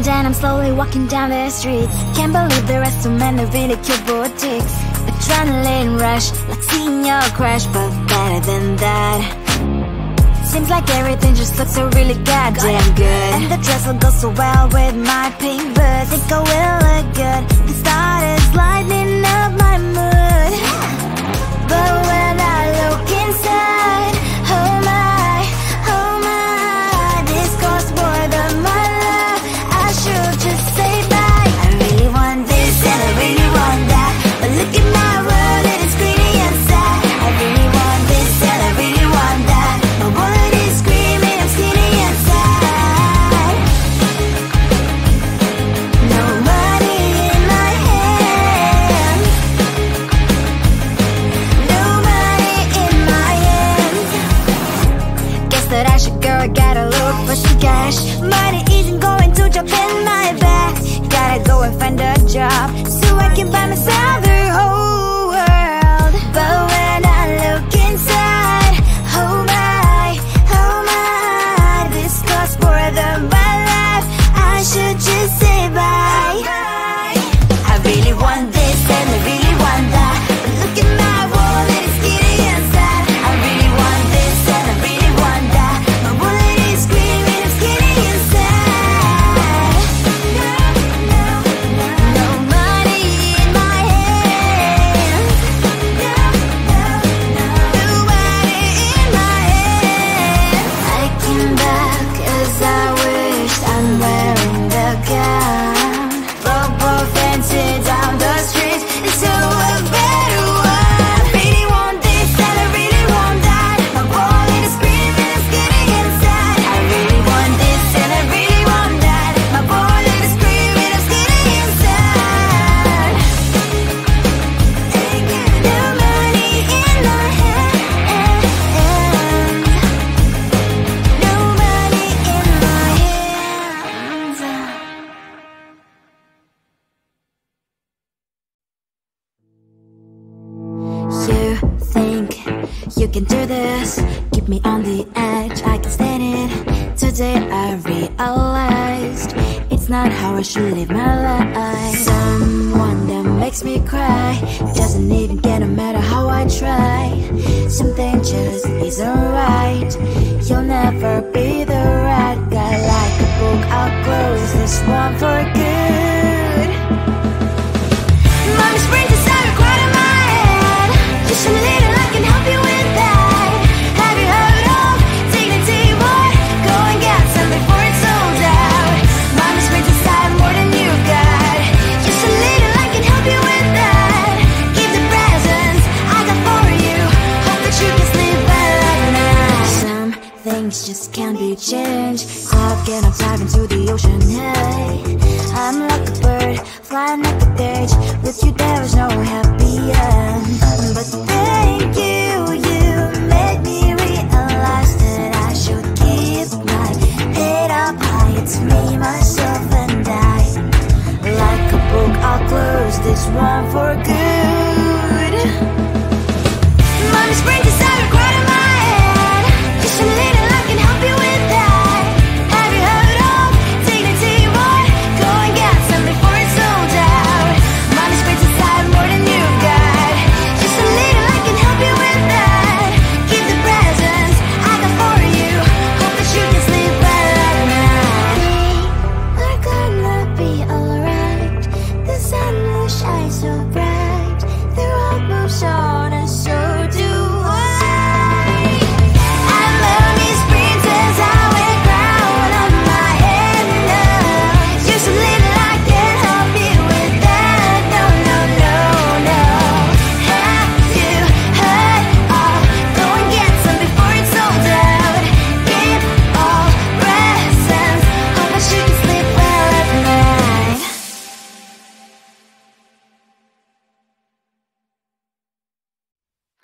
And then I'm slowly walking down the streets. Can't believe there are so many really cute boutiques. Adrenaline rush, like seeing your crush, but better than that. Seems like everything just looks so really goddamn good. And the dress will go so well with my pink boots. Think I will look good. The start is lighting up my mood. But when I look inside, oh my, this costs more than my love. I should just say bye. I really want this and I really want that, but look at my world, it is greedy and sad. I really want this and I really want that. My wallet is screaming, I'm skinny and sad. No money in my hands. No money in my hands. Guess that I should go, gotta look for some cash. Money isn't going to jump in my back. Gotta go and find a job so I can buy myself the whole world. But when I look inside, oh my, this costs more than my life. I should just say bye. I really want this and I really want that, but look at my wallet, it's skinny and sad. I really want this and I really want that. My wallet is screaming, I'm skinny and sad. No money in my hands. No money in my hands. I came back as I wished. I'm wearing the gown. Robo fencing down the streets into a better one. I really want this and I really want that. My wallet is screaming, I'm skinny and sad. I really want this and I really want that. My wallet is screaming, I'm skinny and sad. No money in my hands. No money in my hands. You think you can do this? Keep me on the edge, I can stand it. Today I realized it's not how I should live my life. Someone that makes me cry doesn't even get, no matter how I try. Something just isn't right. You'll never be the right guy. Like a book, I'll close this one for good. Mommy springs inside a quite in my head. Just a little, I can help you with that. Have you heard of dignity? What? Go and get some before it's sold out. Mommy springs inside more than you got. Just a little, I can help you with that. Keep the presents I got for you. Hope that you can sleep well at night. Some things just can't be changed. Stop getting dive into the ocean. Hey, I'm like a bird flying like a cage. With you there is no happy end. But thank you, you made me realize that I should keep my head up high. It's me, myself and I. Like a book, I'll close this one for good. Mommy springs inside a quite in my head. Just a little, I can help you with that. Have you heard of dignity? What? Go and get some before it's sold out. Mommy springs inside more than you got. Just a little, I can help you with that. Keep the presents I got for you. Hope that you can sleep well at night. We're gonna be alright. The sun will shine so bright. The road moves on and so do I. I love these princess, I wear crown on my head now. Just a little, I can help you with that. No, no, no, no. Have you heard of? Go and get some before it's sold out. Give all presents. Hope that you can sleep well at night.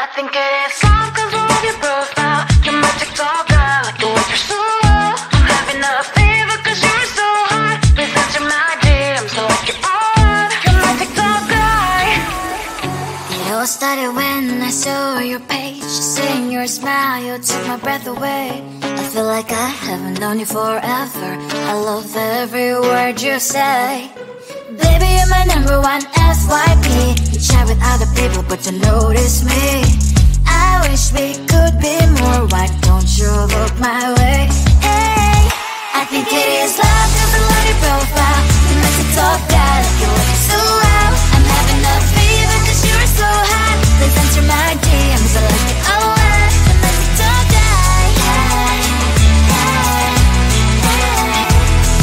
I think it is time cause of your profile. You're my TikToker, like the way you're so low. I'm having a fever cause you're so hot. Please answer my DMs like you're on. You're my TikToker. It all started when I saw your page. Seeing your smile, you took my breath away. I feel like I haven't known you forever. I love every word you say. Baby, you're my number one FYP. You chat with other people but you notice me. I wish we could be more. Why don't you look my way? Hey, I think it is love, cause I love your profile. You make the top guy like you look so well. I'm having a fever cause you're so hot. Please answer my DMs, I like it a lot. You make the top guy. Hey, hey, hey.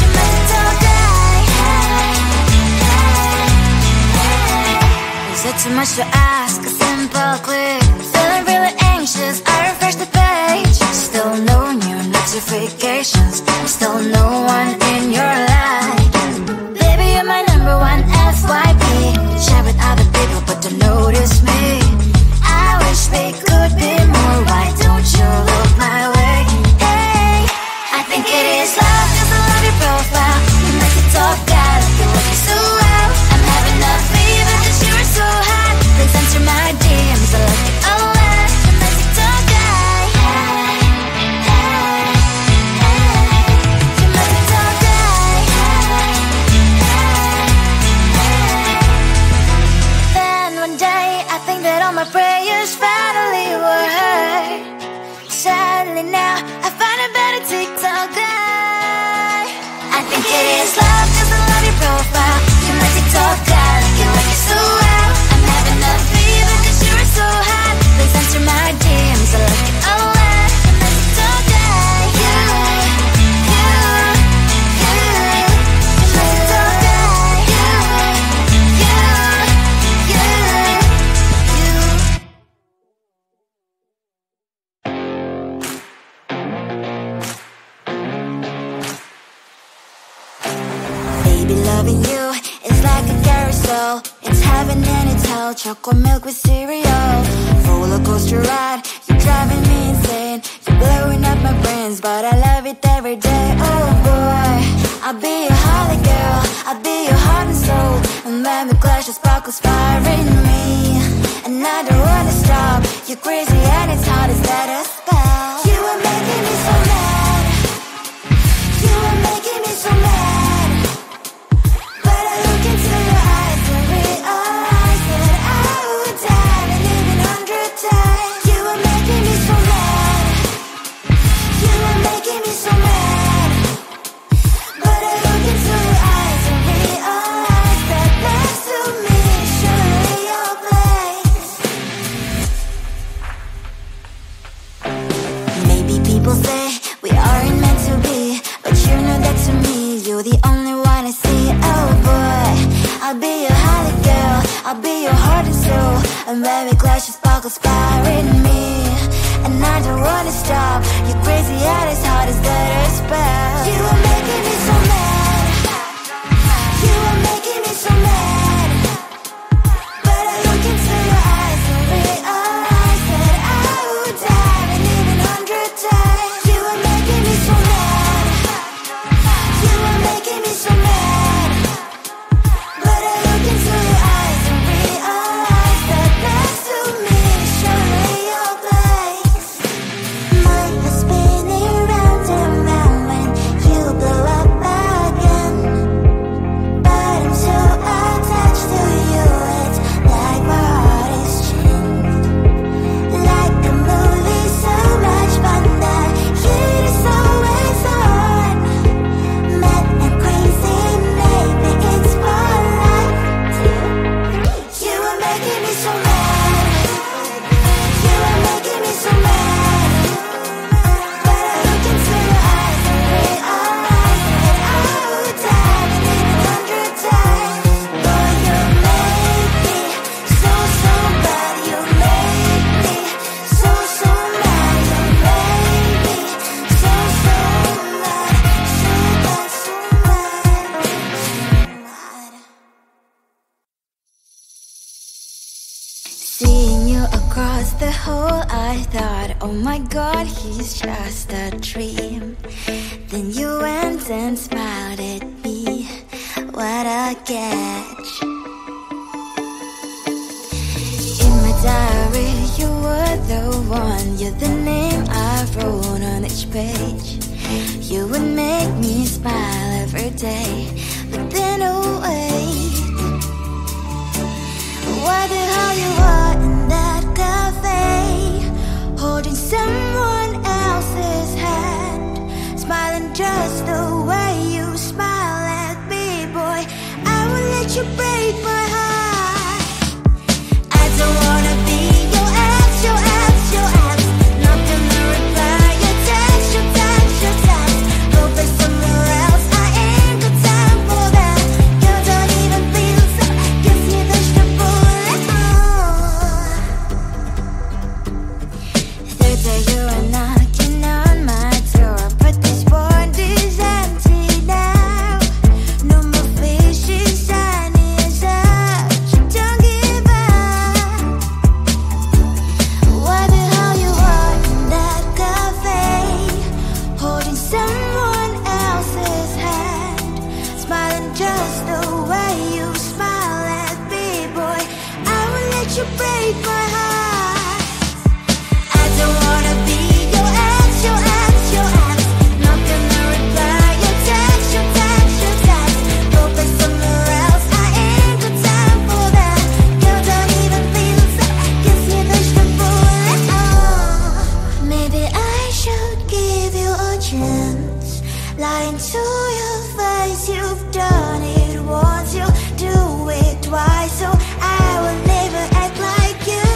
You make the top guy. Hey, hey, hey. Is it too much to ask? A simple click. Feeling really anxious, I refresh the page. Still no new notifications. Still no one in your life. Baby, you're my number one FYP. Chat with other people but don't notice me. I wish we could be more. Why don't you look my way? Hey, I think it is love cause I love your profile. You make the top guy like you look so well. I'm having a fever cause you're so hot. Please answer my DMs, I like it a lot. You make the top guy. Hey, hey, hey. You make the top guy. Hey, hey, hey. Then one day I think that all my prayers finally were heard. Sadly now I find a better TikTok guy. I think it is love cause I love your profile. You my TikTok guy like you look so well. I'm having a fever cause you're so hot. Please answer my DMs, I like it a lot. You my TikTok guy. You my TikTok guy. Baby, loving you is like a carousel. It's heaven and it's hell. Chocolate milk with cereal. Roller coaster ride. You're driving me insane. You're blowing up my brains, but I love it every day. Oh boy, I'll be your holly girl. I'll be your heart and soul. And when we clash, the sparkles fire in me. And I don't wanna stop. You're crazy and it's hard as that a spell. You are making me so mad. You are making me so mad. But I look into your eyes and realize that I would die and even 100 times. You are making me so mad. You are making me so mad. But I look into your eyes and realize that next to me is surely your place. Maybe people say we aren't meant to be, but you know that to me you're the only one I see. Oh boy, I'll be your holly girl. I'll be your heart and soul. And when we clash, the sparkles fire in me. And I don't wanna stop. You're crazy and as hard as that a spell. You are making me so mad. You are making me so mad. But I look into your eyes and realize that I would die and even 100 times. You are making me so mad. You are making me so mad. But I look into your eyes and realize that next to me is surely your place. My heart spinning round and round when you blow up again. But I'm so attached to you, it's like my heart is chained. Like a movie, so much fun that heat is always on. Mad and crazy, maybe it's for life. You are making me so mad. You are making me so mad. But I look into your eyes and realize that I would die and even 100 times. Boy, you make me so, so bad. You make me so, so mad. You make me so, so mad. So bad, so mad, so mad. Seeing you across the hall, I thought, oh my god, he's just a dream. Then you went and smiled at me. What a catch. In my diary story, you were the one. You're the name I wrote on each page. You would make me smile every day. But then, oh wait, why the hell you are in that cafe, holding someone else's hand, smiling just the way you smile at me, boy. I will let you break my heart. I don't wanna be your ex, your ex, your ex. Not gonna reply your text, your text, your text. Go play somewhere else, I ain't got time for that. You don't even feel so, gives me vegetable. Third day you are knocking on my door, but this phone is empty now. No more fishes, sun is out. You don't give up. Why the hell you are in that cafe, holding someone else's hand, smiling just the way you smile at me, boy. I will let you break my heart. I don't wanna be your ex, your ex, your ex. Not gonna reply your text, your text, your text. Go play somewhere else, I ain't got time for that. You don't even feel so, gives me vegetable. Maybe I should give you a chance. Lying to your face, you've done it once, you do it twice, so I will never act like you.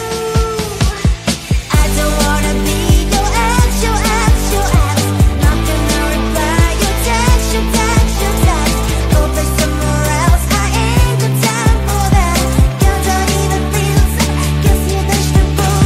I don't wanna be your ex, your ex, your ex. Not gonna reply your text, your text, your text. Go play somewhere else, I ain't got time for that. You don't even feel so, gives me vegetable.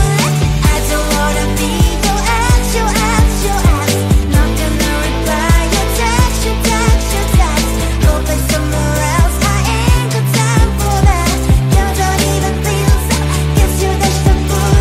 I don't wanna be your ex, your ex, your ex. Not gonna reply your text, your text, your text. Go play somewhere else, I ain't got time for that. You don't even feel so, gives you vegetable.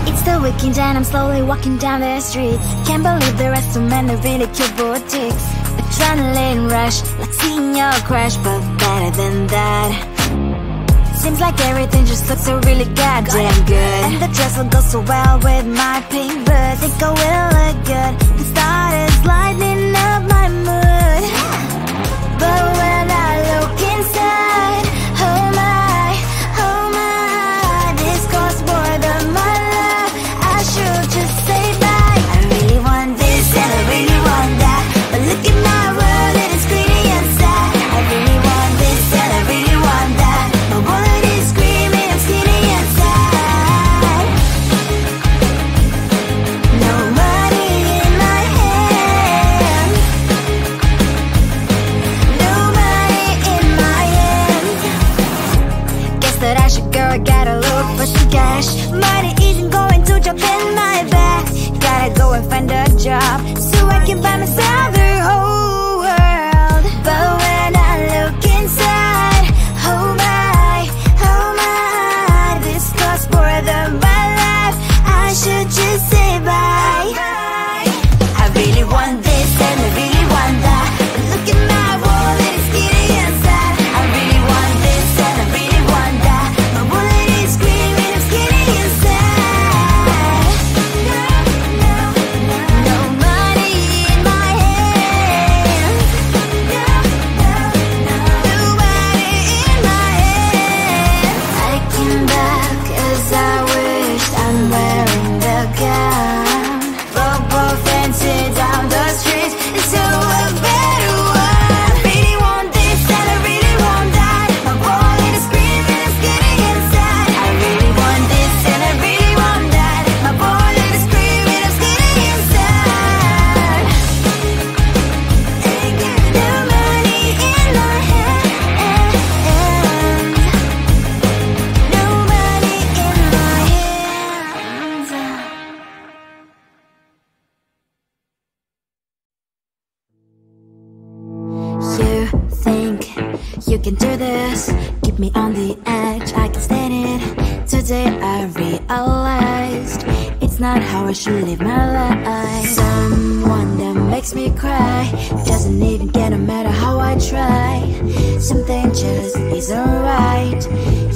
It's the weekend and I'm slowly walking down the streets. Can't believe there are so many really cute boutiques. Adrenaline rush, like seeing your crush, but better than that. Seems like everything just looks so really goddamn good. And the dress will go so well with my pink boots. Think I will look good, the starters lighting up my mood. But when I look inside, oh my, this costs more than my love. I should just say bye. I really want this and I really want that, but look at my world, it is greedy inside. I really want this and I really want that. My wallet is screaming, I'm skinny inside. No money in my hand, no money in my hand. Guess that I should go, gotta look for some cash. Money isn't going to jump in my back. Gotta go and find a job so I can buy myself the whole world. But when I look inside, oh my, this costs more than my life. I should just say bye. I really want this and I really want that, but look at my wallet, it's skinny inside. I really want this and I really want that. My wallet is screaming, I'm skinny inside. No money in my hand. You can do this, keep me on the edge, I can stand it. Today I realized it's not how I should live my life. Someone that makes me cry doesn't even get no matter how I try. Something just isn't right.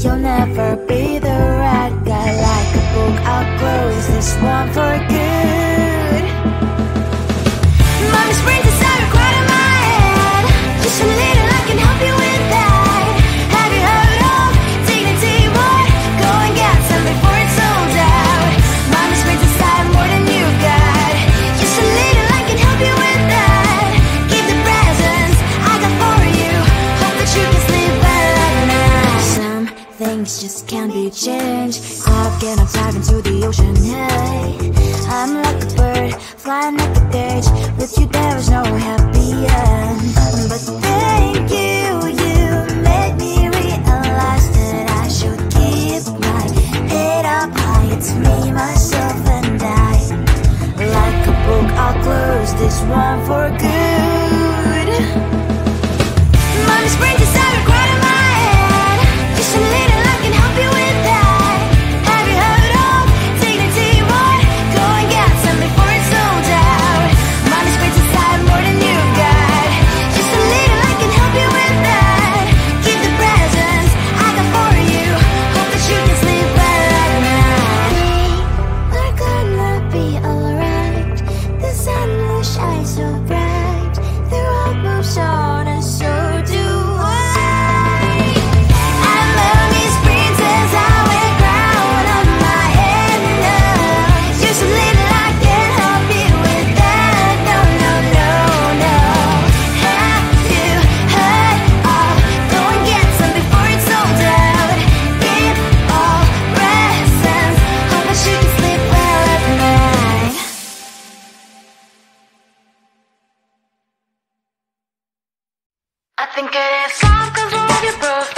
You'll never be the right guy. Like a book, I'll close this one for good. Mommy's brains inside are quite in my head. Just a little, I can help you with that. Have you heard of dignity? What? Go and get some before it's sold out. Mommy's brains inside more than you've got. Just a little, I can help you with that. Keep the presents I got for you. Hope that you can sleep better at night. Some things just can't be changed. Talking, I'm diving to the ocean. Hey, I'm like a bird flying like a cage. With you there was no happy end. But thank you, you made me realize that I should keep my head up high. It's me, myself and I. Like a book, I'll close this one for good. Mommy's brains inside are quite in my head. Just a little, I can help you with that. Have you heard of dignity? What? Go and get some before it's sold out. Mommy's brains inside more than you've got. Just a little, I can help you with that. Keep the presents I got for you. Hope that you can sleep better at night. We're gonna be alright. The sun will shine so bright. The road moves on and so do I. And mommy's princess, I wear crown on my head now. Just a little, I can help you with that. No, no, no, no. Have you heard of? Go and get some before it's sold out. Give all presents. Hope that you can sleep well at night. I think it is time 'cause of your birthday.